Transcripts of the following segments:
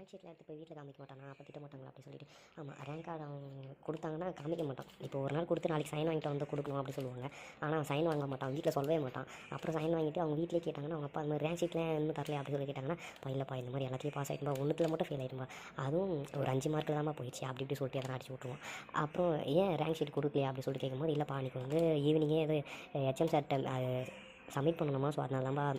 Rank ஷீட்டில் எடுத்து போய் வீட்டில் காமிக்க மாட்டானா, அப்போ திட்ட மாட்டாங்களா அப்படி சொல்லிட்டு. ஆமாம், ரேங்க் கார்டு அவங்க கொடுத்தாங்கன்னா காமிக்க மாட்டான். இப்போ ஒரு நாள் கொடுத்து நாளைக்கு சைன் வாங்கிட்டு வந்து கொடுக்கணும் அப்படி சொல்லுவாங்க. ஆனால் அவன் சைன் வாங்க மாட்டான், வீட்டில் சொல்லவே மாட்டான். அப்புறம் சைன் வாங்கிட்டு அவங்க வீட்டிலே கேட்டாங்கன்னா அவங்க அப்பா அந்த மாதிரி ரேங்க் ஷீட்டில் இன்னும் தரலையா அப்படி சொல்லி கேட்டாங்கன்னா, இல்லைப்பா இந்த மாதிரி எல்லாத்தையும் பாஸ் ஆகிட்டுமா, ஒன்றுத்தில் மட்டும் ஃபெயில் ஆகிடுமா, அதுவும் ஒரு 5 மார்க்கில் தான் போயிடுச்சு அப்படி இப்படி சொல்லிட்டு எதனா அடிச்சு விட்ருவான். அப்புறம் ஏன் ரேங்க் ஷீட் கொடுக்கலையா அப்படி சொல்லிட்டு கேட்கும்போது, இல்லைப்பா அன்றைக்கி வந்து ஈவினிங்கே இது ஹெச்எம் சார்கிட்ட சப்மிட் பண்ணணுமா, ஸோ அதனால தான்ப்பா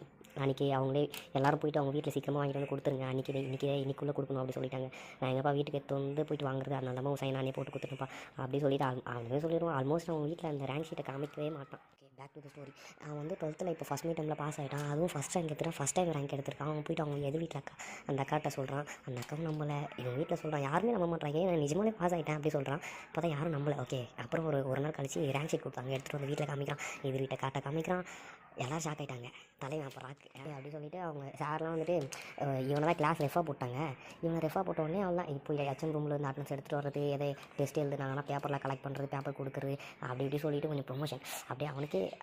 அன்றைக்கி அவங்களே எல்லோரும் போய்ட்டு அவங்க வீட்டில் சீக்கிரமாக வாங்கிட்டு வந்து கொடுத்துருங்க, இன்றைக்குள்ளே கொடுக்கணும் அப்படி சொல்லிட்டாங்க. நான் எங்கப்பா வீட்டுக்கு எடுத்து வந்து போய்ட்டு வாங்குறது, அதனால தான் சைன் நானே போட்டு கொடுத்துருப்பா அப்படி சொல்லிட்டு அவனே சொல்லிடுவான். ஆல்மோஸ்ட் அவங்க வீட்டில் அந்த ரேங்க் ஷீட்டை காமிக்கவே மாட்டான். Okay, back to the story. அவன் வந்து 12th இப்போ ஃபஸ்ட் மீட்டமில் பாஸ் ஆகிட்டான். அதுவும் ஃபஸ்ட் ரேங்க் எடுத்துட்டான், ஃபஸ்ட் டைம் ரேங்க் எடுத்திருக்கான். அவன் போய்ட்டு அவங்க எது வீட்டில் அந்த அக்காட்ட சொல்கிறான். அந்த அக்காவும் நம்மளை இவங்க வீட்டில் சொல்கிறான், யாருமே நம்ப மாட்டாங்க, நான் நிஜமாலே பாஸ் ஆகிட்டேன் அப்படி சொல்கிறான். அப்போ தான் யாரும் நம்பலை. ஓகே, அப்புறம் ஒரு நாள் கழிச்சு ரேங்க் ஷீட் கொடுத்தாங்க, எடுத்துகிட்டு வந்து வீட்டில் காமிக்கிறான், இது வீட்டை காட்ட காமிக்கிறான். எல்லோரும் ஷாக் ஆகிட்டாங்க. தலைவன் அப்போ ராக்கு அப்படி சொல்லிட்டு அவங்க சார்லாம் வந்துட்டு இவனை தான் கிளாஸ் ரெஃபாக போட்டாங்க. இவனை ரெஃபாக போட்ட உடனே அவன் தான் இப்போ ஹெச்எம் ரூமில் இருந்து அட்டன்ஸ் எடுத்துகிட்டு வர்றது, எதை டெஸ்ட் எழுதுனாங்கன்னா பேப்பர்லாம் கலெக்ட் பண்ணுறது, பேப்பர் கொடுக்குறது, அப்படி இப்படி சொல்லிட்டு கொஞ்சம் ப்ரொமோஷன். அப்படியே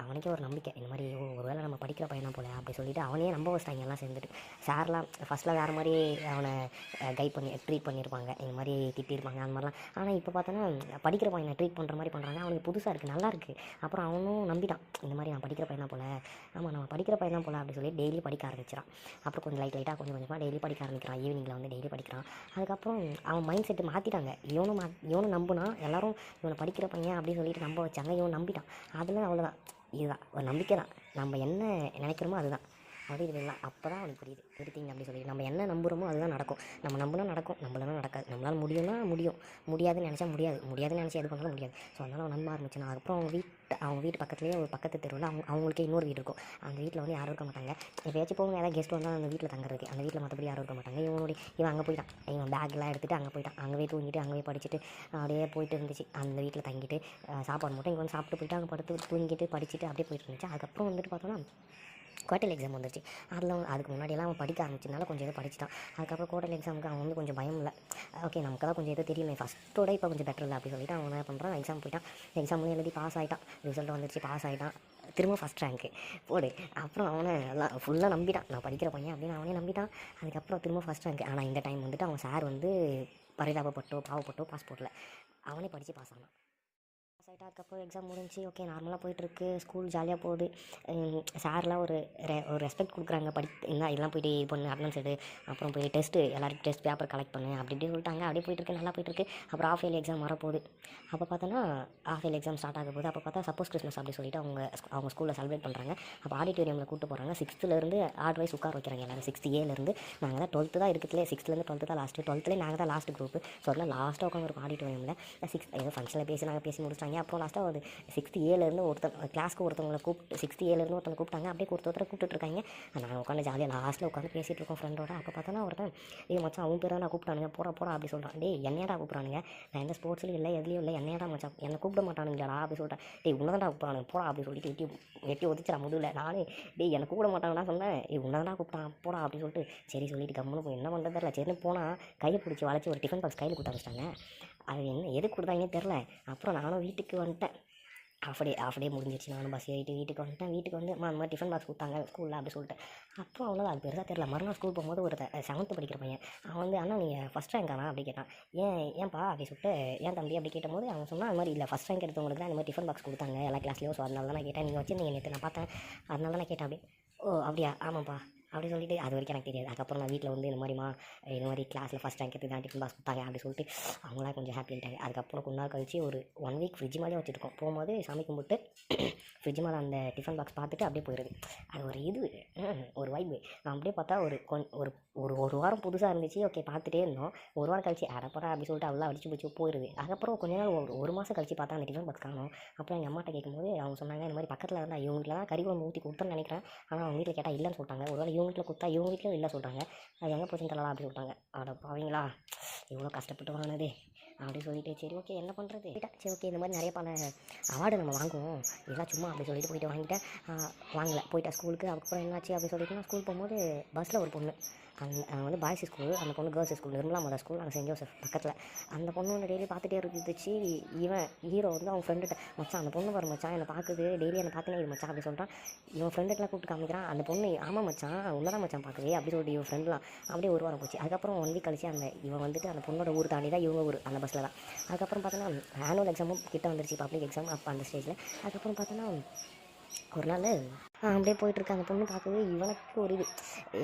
அவனுக்கே ஒரு நம்பிக்கை, இந்த மாதிரி ஒரு வேளை நம்ம படிக்கிற பையனா போல அப்படி சொல்லிட்டு அவனே நம்ப வச்சிட்டாங்க எல்லாம் சேர்ந்துட்டு. சார்லாம் ஃபஸ்ட்டில் வேறு மாதிரி அவனை ட்ரீட் பண்ணியிருப்பாங்க, இந்த மாதிரி திட்டிருப்பாங்க அந்த மாதிரிலாம். ஆனால் இப்போ பார்த்தோன்னா படிக்கிற பையனை ட்ரீட் பண்ணுற மாதிரி பண்ணுறாங்க. அவனுக்கு புதுசாக இருக்குது, நல்லா இருக்குது. அப்புறம் அவனும் நம்பிட்டான், இந்த மாதிரி நான் படிக்கிற பையனா போல, ஆமாம் நம்ம படிக்கிற பையன் தான் போல அப்படி சொல்லி டெய்லி படிக்க ஆரம்பிச்சிடான். அப்புறம் கொஞ்சம் லைட்டாக கொஞ்சமாக டெய்லி படிக்க ஆரம்பிக்கிறான். ஈவினிங்கில் வந்து டெய்லி படிக்கிறான். அதுக்கப்புறம் அவன் மைண்ட் செட்டு மாற்றிட்டாங்க. இவனும் நம்புனா, எல்லோரும் இவனை படிக்கிற பையன் அப்படின்னு சொல்லிட்டு நம்ப வச்சாங்க. இவன் நம்பிட்டான். அதில் அவ்வளோதான், இதுதான் ஒரு நம்பிக்கை தான். நம்ம என்ன நினைக்கிறோமோ அதுதான் அப்படி இதெல்லாம். அப்போ தான் அவனுக்கு புரியுது எடுத்தீங்க அப்படி சொல்லி. நம்ம என்ன நம்புகிறோமோ அதுதான் நடக்கும். நம்ம நம்பினா நடக்கும், நம்மளால நடக்காது. நம்மளால் முடியும்னா முடியும், முடியாதுன்னு நினச்சா முடியாதுன்னு நினச்சா எது பண்ணாலும் முடியாது. ஸோ அதனால் அவன் நம்ப ஆரம்பிச்சான். அதுக்கப்புறம் அவங்க வீட்டு பக்கத்துலேயே ஒரு பக்கத்து தெருவில் அவங்களுக்கே இன்னொரு வீடு இருக்கும். அந்த வீட்டில் வந்து யாரும் இருக்க மாட்டாங்க. எப்போயாச்சும் போங்க ஏதாவது கெஸ்ட் வந்தால் அந்த வீட்டில் தங்குறதுக்கு, அந்த வீட்டில் மற்றபடி யாரும் இருக்க மாட்டாங்க. இவன் அங்கே போயிட்டான். இவன் பேக்லாம் எடுத்துகிட்டு அங்கே போயிட்டான். அங்கேயே தூங்கிட்டு அங்கேயே படிச்சுட்டு அப்படியே போயிட்டு இருந்துச்சு. அந்த வீட்டில் தங்கிட்டு சாப்பாடு மட்டும் இங்கே வந்து சாப்பிட்டு போயிட்டு அங்கே படுத்து தூங்கிட்டு படிச்சுட்டு அப்படியே போயிட்டு இருந்துச்சு. அதுக்கப்புறம் வந்துட்டு பார்த்தோன்னா குவார்டர்லி எக்ஸாம் வந்துருச்சு. அதுக்கு முன்னாடியெல்லாம் அவன் படிக்க ஆரம்பிச்சதுனால கொஞ்சம் எதுவும் படிச்சிட்டான். அதுக்கப்புறம் குவார்டர்லி எக்ஸாமுக்கு அவன் வந்து கொஞ்சம் பயம் இல்லை. ஓகே நமக்கு தான் கொஞ்சம் எதுவும் தெரியல, ஃபஸ்ட்டோட இப்போ கொஞ்சம் பெட்டர் இல்லை அப்படி சொல்லிட்டு அவன் என்ன பண்ணுறான், எக்ஸாம் போயிட்டான். எக்ஸாம்லேயும் எழுதி பாஸ் ஆகிட்டான். ரிசல்ட் வந்துருச்சு, பாஸ் ஆகிட்டான். திரும்ப ஃபஸ்ட் ரேங்க்கு போடு. அப்புறம் அவனை எல்லாம் ஃபுல்லாக நம்பிட்டான், நான் படிக்கிற பையன் அப்படின்னு அவனே நம்பிட்டான். அதுக்கப்புறம் திரும்ப ஃபஸ்ட் ரேங்க். ஆனால் இந்த டைம் வந்துட்டு அவன் சார் வந்து பரிதாபப்பட்டோ பாவப்பட்டோ பாஸ் போடல, அவனே படித்து பாஸ் ஆனான். பாஸ் ஆகிட்டா. அதுக்கப்புறம் எக்ஸாம் முடிஞ்சு ஓகே நார்மலாக போயிட்டுருக்கு. ஸ்கூல் ஜாலியாக போகுது. சார்லாம் ஒரு ரெஸ்பெக்ட் கொடுக்குறாங்க. இதெல்லாம் போய்ட்டு இது பண்ணு, அட்டனன்ஸ் எடு, அப்புறம் போய் டெஸ்ட்டு எல்லாருக்கும் டெஸ்ட் பேப்பர் கலெக்ட் பண்ணு அப்படி இப்படி சொல்லிட்டாங்க. அப்படியே போயிட்டுருக்கு, நல்லா போயிட்டுருக்கு. அப்புறம் ஆஃப் இயர்லி எக்ஸாம் வரப்போகுது. அப்போ பார்த்தோன்னா ஆஃப் இயர்லி எக்ஸாம் ஸ்டார்ட் ஆக போகுது. அப்போ பார்த்தா சப்போஸ் கிறிஸ்மஸ் அப்படி சொல்லிட்டு அவங்க ஸ்கூலில் செலிப்ரேட் பண்ணுறாங்க. அப்போ ஆடிட்டோரியமில் கூப்பிட்டு போகிறாங்க. 6th ஆர்ட் வைஸ் உட்கார வைக்கிறாங்க எல்லாரும். 6th Aலேருந்து நாங்கள் தான் 12th தான் இருக்குதுலே, 6th 12th தான் லாஸ்ட்டு. 12th நாங்கள் தான் லாஸ்ட் குரூப்பு. ஸோ அதனால் லாஸ்ட்டாக உட்காந்து இருக்கும் ஆடிட்டோரியமில். ஏதோ ஃபங்க்ஷனில் நாங்கள் பேசி முடிச்சிட்டாங்க. அப்புறம் லாஸ்ட்டாக ஒரு 6th Aலேருந்து ஒருத்தவங்களை கூப்பிட்டு 6th Aலேருந்து ஒருத்தவங்க கூப்பிட்டாங்க. அப்படியே ஒருத்தரை கூப்பிட்டுருக்காங்க. நாங்கள் உட்காந்து ஜாலியாக லாஸ்ட்டில் உட்காந்து பேசிகிட்டு இருக்கோம் ஃப்ரெண்டோட. அப்போ பார்த்தோன்னா ஒருத்தன் மச்சான் அவன் பேர் நான் கூப்பிட்டானுங்க, போகிறா அப்படி சொல்கிறான். என்னையடா கூப்பிட்றானுங்க, நான் எந்த ஸ்போர்ட்ஸ்லையும் இல்லை எதுலையும் இல்லை, என்னையடா மச்சான் என்னை கூப்பிட மாட்டானுங்களா அப்படி சொல்லிட்டேன். உன்னதான்டா கூப்பிட்றானுங்க போடா அப்படி சொல்லிட்டு வெட்டி ஒதிச்சிடா முதுகில். நானே என்னை கூப்பிட மாட்டாங்கன்னா சொன்னேன், உன்னதான்டா கூப்பிட்டான் போடா அப்படி சொல்லிட்டு சரி சொல்லிட்டு கம்முன்னு போய் என்ன பண்ணுறது தெரியல. சரின்னு போனால் கையை பிடிச்சி வளைச்சி ஒரு டிஃபன் பாக்ஸ் கையில் கொடுத்து வச்சிட்டாங்க. அது என்ன எது கொடுத்தாங்கன்னே தெரில. அப்புறம் நானும் வீட்டுக்கு வந்துட்டேன். ஆஃப் டே முடிஞ்சிச்சு. நானும் பஸ் ஏறிட்டு வீட்டுக்கு வந்துட்டேன். வீட்டுக்கு வந்து அந்த மாதிரி டிஃபன் பாக்ஸ் கொடுத்தாங்க ஸ்கூலில் அப்படி சொல்லிட்டு. அப்புறம் அவ்வளோதான், அது பெருசாக தெரில. மறுநாள் ஸ்கூல் போகும்போது ஒரு 7th படிக்கிற பையன் அவன் வந்து அண்ணா நீங்கள் ஃபஸ்ட் ரேங்க் ஆனா அப்படி கேட்டான். ஏன்ப்பா அப்படி சொல்லிட்டு ஏன் தம்பி அப்படி கேட்டபோது அவன் சொன்னால் அது மாதிரி இல்லை ஃபஸ்ட் ரேங்க் எடுத்தவங்களுக்கு தான் அந்த மாதிரி டிஃபன் பாக்ஸ் கொடுத்தாங்க எல்லா கிளாஸ்லேயும். ஸோ அதனால தான் நான் கேட்டேன், நீங்கள் வச்சு நீங்கள் நேற்று நான் பார்த்தேன் அதனால தான் நான் கேட்டேன் அப்படி. ஓ அப்படியா, ஆமாப்பா அப்படி சொல்லிட்டு அது வரைக்கும் எனக்கு தெரியாது. அதுக்கப்புறம் நான் வீட்டில் வந்து இந்த மாதிரி கிளாஸில் ஃபஸ்ட் ரேங்க் எடுத்து தான் டிஃபன் பாக்ஸ் கொடுத்தாங்க அப்படி சொல்லிட்டு அவங்களாம் கொஞ்சம் ஹாப்பி ஆகிட்டாங்க. அதுக்கப்புறம் கொஞ்ச நாள் கழிச்சு ஒரு 1 வீக் ஃப்ரிட்ஜ் மேலே வச்சுருக்கோம். போகும்போது சாமி கும்பிட்டு ஃப்ரிட்ஜ் மேலே அந்த டிஃபன் பாக்ஸ் பார்த்துட்டு அப்படியே போயிடுது. அது ஒரு வைப்பு. நான் அப்படியே பார்த்தா ஒரு வாரம் புதுசாக இருந்துச்சு. ஓகே பார்த்துட்டே இருந்தோம். ஒரு வாரம் கழிச்சு அடப்படா அப்படி சொல்லிட்டு அவ்வளோ அடிச்சு பிடிச்சி போயிடுது. அதுக்கப்புறம் கொஞ்ச நாள் ஒரு மாதம் கழிச்சு பார்த்தா அந்த டிஃபன் பாக்ஸ் காணும். அப்புறம் எங்கள் அம்மாட்ட கேட்கும்போது அவங்க சொன்னாங்க, இந்த மாதிரி பக்கத்தில் இருந்தால் இவங்க வீட்டில் தான் கறி குழம்பு ஊற்றி கொடுத்தேன்னு நினைக்கிறேன். ஆனால் அவங்க வீட்டில் கேட்டால் இல்லைன்னு சொல்லிட்டாங்க. ஒரு வேளை இவங்க வீட்டில் கொடுத்தா இவங்க வீட்டிலும் இல்லை சொல்கிறாங்க. அது எங்கே போச்சுன்னு தெரியலாம் அப்படி சொல்லிட்டாங்க. அட பாவீங்களா இவ்வளோ கஷ்டப்பட்டு வாங்கினதே அப்படி சொல்லிட்டு சரி ஓகே என்ன பண்ணுறது. சரி ஓகே இந்த மாதிரி நிறைய பல அவார்டு நம்ம வாங்குவோம், இதெல்லாம் சும்மா அப்படி சொல்லிட்டு போயிட்டு வாங்கிட்டேன். வாங்கலை, போயிட்டேன் ஸ்கூலுக்கு. அதுக்கப்புறம் என்னாச்சு அப்படி சொல்லிட்டு நான் ஸ்கூல் போகும்போது பஸ்ஸில் ஒரு பொண்ணு வந்து பாய்ஸ் ஸ்கூல், அந்த பொண்ணு girls school, Nirmala mother school, அங்கே சென்ட் ஜோசப் பக்கத்தில். அந்த பொண்ணு வந்து டெய்லி பார்த்துட்டே இருந்துச்சு. இவன் ஹீரோ வந்து அவன் ஃப்ரெண்டுகிட்ட, மச்சான் அந்த பொண்ணு வரும் மச்சான், என்னை பார்க்குது, டெய்லி என்னை பார்த்துனே இது மச்சான் அப்படி சொல்கிறான். இவன் ஃப்ரெண்டுக்கெலாம் கூப்பிட்டு காமிக்கிறான். அந்த பொண்ணு ஆமாம் மச்சான் உன்னதான் மச்சான் பார்க்குது அப்படி சொல்லிட்டு இவன் ஃப்ரெண்ட்லாம் அப்படியே ஒரு வாரம் போச்சு. அதுக்கப்புறம் 1 வீக் கழிச்சு இவன் வந்துட்டு அந்த பொண்ணோட ஊர் தாண்டி தான் இவங்க ஊர், அந்த பஸ்ஸில் தான். அதுக்கப்புறம் பார்த்தோன்னா ஆனுவல் எக்ஸாமும் கிட்ட வந்துருச்சு, பப்ளிக் எக்ஸாம் அப்போ அந்த ஸ்டேஜில். அதுக்கப்புறம் பார்த்தோன்னா ஒரு நாள் அப்படியே போயிட்டுருக்கு. அந்த பொண்ணு பார்க்கவே இவனுக்கு ஒரு இது,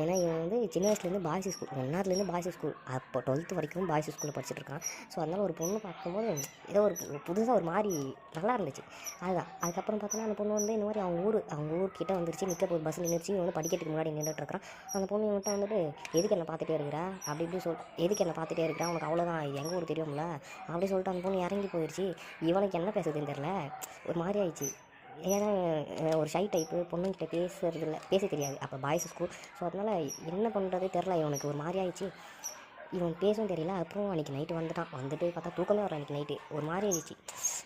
ஏன்னா இவன் வந்து சின்ன வயசுலேருந்து பாய்ஸ் ஸ்கூல், 1ஆவதுலேருந்து பாய்ஸ் ஸ்கூல், அப்போ 12th வரைக்கும் பாய்ஸ் ஸ்கூலில் படிச்சுட்டு இருக்கான். ஸோ அதனால் ஒரு பொண்ணு பார்க்கும்போது ஏதோ ஒரு புதுசாக ஒரு மாதிரி நல்லா இருந்துச்சு. அதுதான். அதுக்கப்புறம் பார்த்தோன்னா அந்த பொண்ணு வந்து இந்த மாதிரி அவங்க ஊர்கிட்ட வந்துருச்சு, நிற்க போய் பஸ் நின்றுச்சு. இவன் வந்து படிக்கிறதுக்கு முன்னாடி நின்றுட்டுருக்கான். அந்த பொண்ணு இவன்ட்ட வந்துட்டு எதுக்கு என்ன பார்த்துட்டே இருக்கிறா அப்படி இப்படி எதுக்கு என்ன பார்த்துட்டே இருக்கிறா, உனக்கு அவ்வளோதான் எங்கள் ஊர் தெரியும்ல அப்படி சொல்லிட்டு அந்த பொண்ணு இறங்கி போயிடுச்சு. இவனுக்கு என்ன பேசுறதுன்னு தெரில, ஒரு மாதிரி ஆயிடுச்சு. ஏன்னா ஒரு ஷை டைப்பு, பொண்ணுங்கிட்ட பேச தெரியாது, அப்போ பாய்ஸ் ஸ்கூல். ஸோ அதனால் என்ன பண்ணுறது தெரில, இவனுக்கு ஒரு மாதிரி ஆயிடுச்சு. இவன் பேசவும் தெரியல. அப்புறம் அன்றைக்கி நைட்டு வந்துட்டு பார்த்தா தூக்கமே வர, அன்றைக்கி நைட்டு ஒரு மாதிரி ஆயிடுச்சு.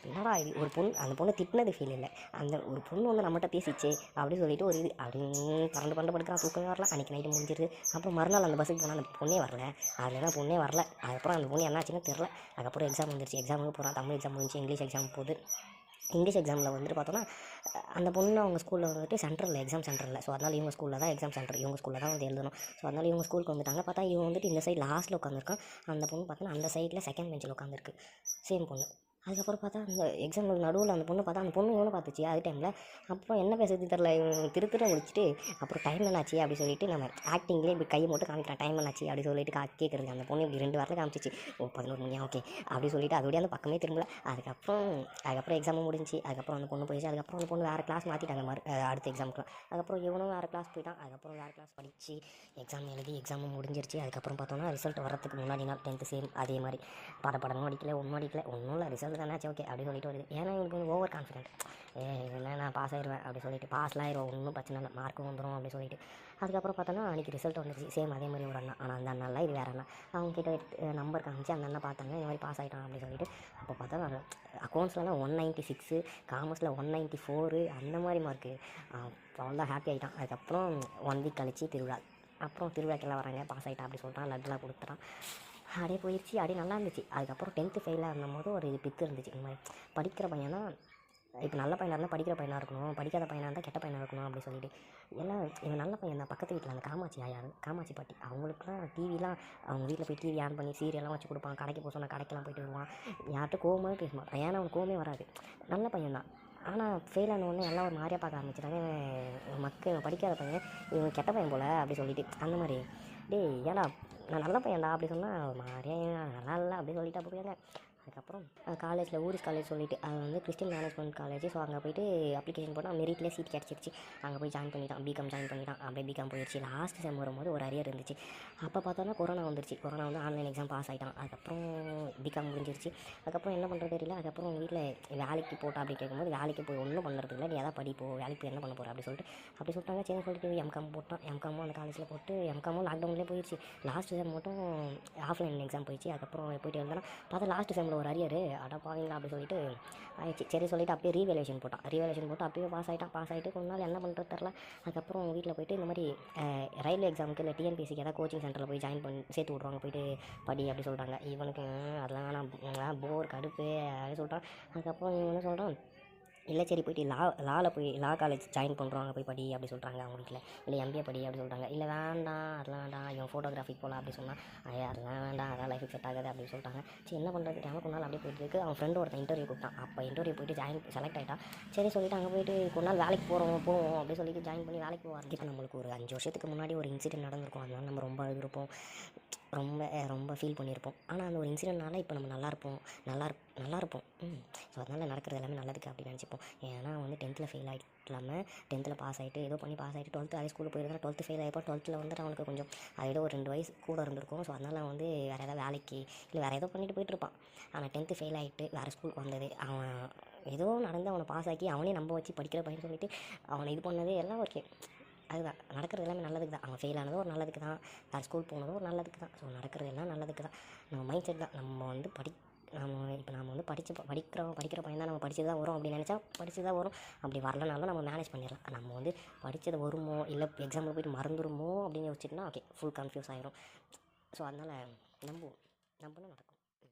என்னடா இது, ஒரு பொண்ணு, அந்த பொண்ணு திட்டினது ஃபீல் இல்லை, அந்த ஒரு பொண்ணு வந்து நம்மகிட்ட பேசிச்சு அப்படின்னு சொல்லிட்டு ஒரு இது அப்படின்னு பரண்டு படுக்கிறான். தூக்கமே வரல. அன்றைக்கி நைட்டு முடிஞ்சிருது. அப்புறம் மறுநாள் அந்த பஸ்ஸுக்கு போனால் அந்த பொண்ணே வரல. அதில் தான் பொண்ணே வரல. அதுக்கப்புறம் அந்த பொண்ணு என்னாச்சுன்னு தெரில. அதுக்கப்புறம் எக்ஸாம் வந்துருச்சு. எக்ஸாமுக்கு போகிறான். தமிழ் எக்ஸாம் முடிஞ்சு இங்கிலீஷ் எக்ஸாம் போகுது. இங்கிலீஷ் எக்ஸாமில் வந்துட்டு பார்த்தோன்னா அந்த பொண்ணு அவங்க ஸ்கூலில் வந்துட்டு சென்டரில் எக்ஸாம் சென்டரில். ஸோ அதனால் இவங்க ஸ்கூலில் தான் எக்ஸாம் சென்டர், இவங்க ஸ்கூலில் தான் வந்து எழுதணும். ஸோ அதனால் இவங்க ஸ்கூலுக்கு வந்துட்டாங்க. பார்த்தா இவன் வந்துட்டு இந்த சைடு லாஸ்ட்டில் உட்காந்துருக்கான். அந்த பொண்ணு பார்த்தோன்னா அந்த சைடில் செகண்ட் பெஞ்சில் உட்காந்துருக்கு, சேம் பொண்ணு. அதுக்கப்புறம் பார்த்தா அந்த எக்ஸாம் நடுவில் அந்த பொண்ணு பார்த்தா அந்த பொண்ணு இவனை பார்த்துச்சு அது டைமில். அப்புறம் என்ன பேசுறது தெரில, இவன் திருத்திர முடிச்சுட்டு அப்புறம் டைம் என்னாச்சு அப்படி சொல்லிட்டு நம்ம ஆக்டிங்லேயே இப்படி கையை மட்டும் காமிக்கிறான். டைம் என்னாச்சு அப்படி சொல்லிட்டு கேட்குறது. அந்த பொண்ணு இப்படி 2 வாரத்தில் காமிச்சிச்சு. 11 மணியா ஓகே அப்படி சொல்லிட்டு அதோடய அந்த பக்கமே திரும்பல. அதுக்கப்புறம் எக்ஸாமும் முடிஞ்சு. அதுக்கப்புறம் அந்த பொண்ணு போயிடுச்சு. அதுக்கப்புறம் அந்த பொண்ணு வேறு கிளாஸ் மாற்றிட்டாங்க அடுத்த எக்ஸாமுக்கு. அதுக்கப்புறம் இவனும் வேறு கிளாஸ் போயிட்டான். அதுக்கப்புறம் வேறு கிளாஸ் படித்து எக்ஸாம் எழுதி எக்ஸாமும் முடிஞ்சிருச்சு. அதுக்கப்புறம் பார்த்தோன்னா ரிசல்ட் வரத்துக்கு முன்னாடி நாள் 10th சேம் அதே மாதிரி படமும் அடிக்கல, ஒன்றும் இல்லை, ரிசல்ட் தானாச்சு ஓகே அப்படி சொல்லிட்டு வருது. ஏன்னா இவனுக்கு வந்து ஓவர் கான்ஃபிடென்ட், என்ன நான் பாஸ் ஆயிடுவேன் அப்படி சொல்லிட்டு, பாஸ்லாம் ஆயிடுவோம் ஒன்றும் பிரச்சனை இல்லை, மார்க்கும் வந்துடும் அப்படி சொல்லிட்டு. அதுக்கப்புறம் பார்த்தோன்னா அன்றைக்கி ரிசல்ட் வந்துச்சு சேம் அதே மாதிரி ஒரு அண்ணா. ஆனால் அந்த அண்ணாலாம் இது வேறு அண்ணா. அவங்க கிட்ட நம்பர் காமிச்சு அந்த அண்ணா பார்த்தாங்க, இந்த மாதிரி பாஸ் ஆகிட்டான் அப்படி சொல்லிட்டு. அப்போ பார்த்தா அக்கௌண்ட்ஸ்லாம் 196, காமர்ஸில் 194 அந்த மாதிரி மார்க்கு. அவ்வளோதான் ஹாப்பி ஆகிட்டான். அதுக்கப்புறம் 1 வீக் கழிச்சு திருவிழா. அப்புறம் திருவிழாக்கெல்லாம் வராங்க, பாஸ் ஆகிட்டான் அப்படி சொல்லிட்டான், லட்டுலாம் கொடுத்துட்டான். அப்படியே போயிடுச்சு. அப்படியே நல்லா இருந்துச்சு. அதுக்கப்புறம் 10th ஃபெயிலாக இருந்தபோது ஒரு பிக்கு இருந்துச்சு. இந்த மாதிரி படிக்கிற பையனா இப்போ நல்ல பையனாக இருந்தால் படிக்கிற பையனாக இருக்கணும், படிக்காத பையனாக இருந்தால் கெட்ட பையனாக இருக்கணும் அப்படி சொல்லிட்டு. எல்லாம் இவன் நல்ல பையன் தான். பக்கத்து வீட்டில் அந்த காமாட்சி யார், காமாட்சி பாட்டி, அவங்களுக்குலாம் டிவிலாம் அவங்க வீட்டில் போய் டிவி ஆன் பண்ணி சீரியல்லாம் வச்சு கொடுப்பான். கடைக்கு போக சொன்னால் கடைக்கெல்லாம் போயிட்டு வருவான். யார்கிட்ட கோவமாகவே பேச மாட்டான். ஏன்னா அவனுக்கு கோவமே வராது, நல்ல பையன் தான். ஆனால் ஃபெயில் ஆனவுடனே எல்லாம் ஒரு மாதிரியாக பார்க்க ஆரம்பிச்சிட்டாங்க. மக்கள் படிக்காத பையன், இவன் கெட்ட பையன் போல் அப்படி சொல்லிட்டு அந்த மாதிரி. ஏன்னா நான் நல்ல பையன்டா அப்படி சொன்னால் ஒரு மாதிரியா நல்லா இல்லை அப்படி சொல்லிட்டு அப்போ போயாங்க. அதுக்கப்புறம் காலேஜில் ஊரிஸ் காலேஜ் சொல்லிட்டு அது வந்து கிறிஸ்டின் மேனேஜ்மெண்ட் காலேஜ். ஸோ அங்கே போய்ட்டு அப்ளிகேஷன் போட்டால் மெரிட்லேயே சீட் கிடச்சிருச்சு. அங்கே போய் ஜாயின் பண்ணிட்டான், பிகாம் ஜாயின் பண்ணிட்டான். அப்படியே பிகாம் போயிடுச்சு. லாஸ்ட் செம் வரும்போது ஒரு அரியர் இருந்துச்சு. அப்போ பார்த்தோன்னா கொரோனா வந்துருச்சு. கொரோனா வந்து ஆன்லைன் எக்ஸாம் பாஸ் ஆகிட்டான். அதுக்கப்புறம் பிகாம் முடிஞ்சிருச்சு. அதுக்கப்புறம் என்ன பண்ணுறது தெரியல. அதுக்கப்புறம் வீட்டில் வேலைக்கு போட்டா அப்படி கேட்கும்போது வேலைக்கு போய் ஒன்றும் பண்ணுறது இல்லை, நீ எதாவது படிப்போ, வேலைக்கு போய் என்ன பண்ண போகிற அப்படி சொல்லிட்டாங்க. சரி சொல்லிட்டு எம்காம் போட்டான். எம்காமும் அந்த காலேஜில் போட்டு எம்காமும் லாக்டவுன்லேயே போயிடுச்சு. லாஸ்ட் செம் மட்டும் ஆஃப்லைன் எக்ஸாம் போயிடுச்சு. அதுக்கப்புறம் போயிட்டு எழுதுனா பார்த்தா லாஸ்ட் செம்மில் ஒரு அரியர் பாவீங்களா அப்படி சொல்லிட்டு ஆயிடுச்சு. சரி சொல்லிட்டு அப்படியே ரீவேல்யூஷன் போட்டு அப்படியே பாஸ் ஆகிட்டு கொஞ்ச நாள் என்ன பண்ணுறது தெரில. அதுக்கப்புறம் வீட்டில் போயிட்டு இந்த மாதிரி ரயில்வே எக்ஸாமுக்கு இல்லை டிஎன்பிஎஸ்சிக்கு ஏதாவது கோச்சிங் சென்டரில் போய் ஜாயின் பண்ணி சேர்த்து விட்ருவாங்க, போயிட்டு படி அப்படி சொல்கிறாங்க. இவனுக்கு அதெல்லாம் வேணாம், போர் கடுப்பு அப்படின்னு சொல்கிறான். அதுக்கப்புறம் இவன் என்ன சொல்கிறான், இல்லை சரி போய்ட்டு லா காலேஜ் ஜாயின் பண்ணுறாங்க, போய் படி அப்படி சொல்கிறாங்க அவங்க வீட்டில். இல்லை எம்பிஏ படி அப்படி சொல்கிறாங்க. இல்லை வேண்டாம் அதெல்லாம் வேண்டாம், இவன் ஃபோட்டோகிராஃபிக் போகலாம் அப்படி சொன்னால் அதெல்லாம் வேண்டாம், அதெல்லாம் லைஃபுக்கு செட் ஆகாது அப்படின்னு சொல்லிட்டாங்க. சரி என்ன பண்ணுறது தெரியாமல் கொஞ்ச நாள் அப்படியே போயிட்டு இருக்கு. அவன் ஃப்ரெண்டு ஒருத்தன் இன்டர்வியூ கூப்பிட்டான். அப்போ இன்டர்வியூ போயிட்டு செலக்ட் ஆகிட்டான். சரி சொல்லிட்டு அங்கே போயிட்டு கொஞ்ச நாள் வேலைக்கு போவோம் அப்படின்னு சொல்லிட்டு ஜாயின் பண்ணி வேலைக்கு போவார். இப்போ நம்மளுக்கு ஒரு 5 வருஷத்துக்கு முன்னாடி ஒரு இன்சிடென்ட் நடந்திருக்கும். அதனால நம்ம ரொம்ப அழுதுருப்போம், ரொம்ப ஃபீல் பண்ணியிருப்போம். ஆனால் அந்த ஒரு இன்சிடென்ட்னால இப்போ நம்ம நல்லா இருப்போம். ஸோ அதனால் நடக்கிறது எல்லாமே நல்லதுக்கு அப்படின்னு நினச்சிப்போம். ஏன்னா வந்து 10th ஃபெயில் ஆகிட்டு இல்லாமல் 10th பாஸ் ஆகிட்டு ஏதோ பண்ணி பாஸ் ஆகிட்டு 12th அதே ஸ்கூலுக்கு போயிருந்தா 12th ஃபெயில் ஆகிப்போ 12th வந்துட்டு அவனுக்கு கொஞ்சம் அதை விட ஒரு 2 வயசு கூட இருந்திருக்கும். ஸோ அதனால் அவன் வந்து வேறு ஏதாவது வேலைக்கு இல்லை வேறு ஏதோ பண்ணிட்டு போயிட்டுருப்பான். ஆனால் 10th ஃபெயில் ஆகிட்டு வேறு ஸ்கூலுக்கு வந்தது, அவன் ஏதோ நடந்து அவனை பாஸ் ஆக்கி அவனே நம்ப வச்சு படிக்கிற பையன் சொல்லிட்டு அவனை இது பண்ணது எல்லாம் ஓகே. அதுதான் நடக்கிறது எல்லாமே நல்லதுக்கு தான். அவன் ஃபெயில் ஆனதும் ஒரு நல்லதுக்கு தான், வேறு ஸ்கூல் போனதும் ஒரு நல்லதுக்கு தான். ஸோ நடக்கிறது எல்லாம் நல்லதுக்கு தான். நம்ம மைண்ட் செட் தான். நம்ம வந்து நம்ம வந்து படிக்கிற பையன் தான் நம்ம படிச்சது தான் வரும் அப்படின்னு நினச்சா படிச்சது தான் வரும். அப்படி வரலனாலும் நம்ம மேனேஜ் பண்ணிடலாம். நம்ம வந்து படித்தது வருமோ இல்லை எக்ஸாமில் போய்ட்டு மறந்துடுமோ அப்படின்னு யோசிச்சிட்டுனா ஓகே ஃபுல் கன்ஃபியூஸ் ஆகிரும். ஸோ அதனால் நம்புனா நடக்கும்.